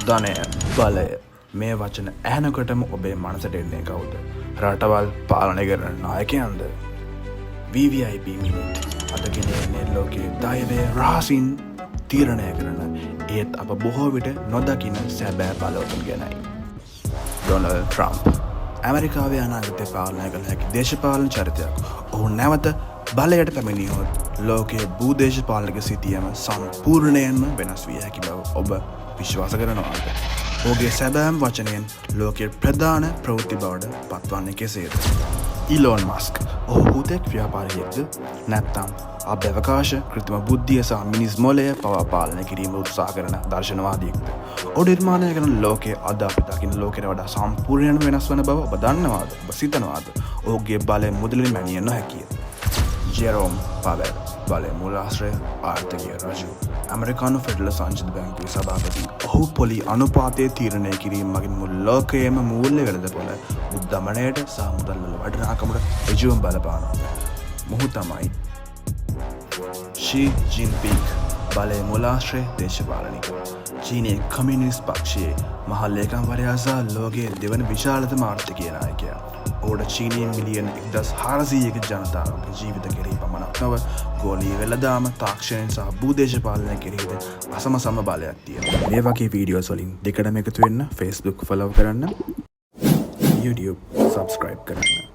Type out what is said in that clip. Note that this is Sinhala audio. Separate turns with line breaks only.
ධනය බලය මේ වචන ඇහෙනකොටම ඔබේ මනසට එන්නේ කවුද? රටවල් පාලනය කරන නායකයන්ද? VVIP මිනිට් අද ගෙනෙන්නේ ලෝකයේ ධෛර්යය රහසින් තීරණය කරන ඒත් අප බොහෝ විට නොදකින සැබෑ බලවතුන් ගැනයි. ඩොනල්ඩ් ට්‍රම්ප් ඇමරිකාවේ අනාගතය පාලනය කළ හැකි දේශපාලන චරිතයක්. ඔහු නැවත බලයට පැමිණියොත් ලෝකයේ භූදේශපාලනික සිතියම සම්පූර්ණයෙන්ම වෙනස් විය හැකි බව ඔබ විශ්වාස කරනවාද? ඔහුගේ සැබෑම් වචනයෙන් ලෝකයේ ප්‍රධාන ප්‍රවෘත්ති බවට පත්වන්නේ කෙසේද? ඊලෝන් මස්ක් ඔහු හුදෙක් ව්‍යාපාරියෙක්ද නැත්නම් අභ්‍යවකාශ කෘත්‍රිම බුද්ධිය සහ මිනිස් මොළය පවා පාලනය කිරීම උත්සාහ කරන දර්ශනවාදියෙක්ද? ඔහු නිර්මාණය කරන ලෝකයේ අද අපි දකින ලෝකයට වඩා සම්පූර්ණයෙන්ම වෙනස් වන බව ඔබ දන්නවාද? ඔබ සිතනවාද? ඔහුගේ බලය මුදලින් මැනිය නොහැකිය. ජෙරෝම් පවෙල් බලය මූලාශ්‍රය ආර්ථිකය රජු ඇමරිකානු ෆෙඩරල් සංචිත බැංකුවේ සභාපති. ඔහු පොලි අනුපාතය තීරණය කිරීම මගින් මුළු ලෝකයේම මූල්‍ය වෙළඳපොළ උද්ධමනයට සහ මුදල් වල වටිනාකමට ඍජුවම බලපානවා. මොහු තමයි ෂී ජින්පිං බලය මූලාශ්‍රය දේශපාලනික. චීනයේ කමියුනිස්ට් පක්ෂයේ මහ ලේකම්වරයා සහ ලෝකයේ දෙවන විශාලතම ආර්ථිකීය නායකයා. ඔහුට චීනයෙන් මිලියන 1400ක ජනතාවගේ ජීවිත කෙරෙහි පමණක් නොව ගෝලීය වෙළඳාම තාක්ෂණයෙන් සහ භූදේශපාලනය කෙරෙහිද අසම සම බලයක් තියෙනවා. මේ වගේ වීඩියෝස් වලින් දෙකටම එකතු වෙන්න Facebook ෆලෝ කරන්න, YouTube subscribe කරන්න.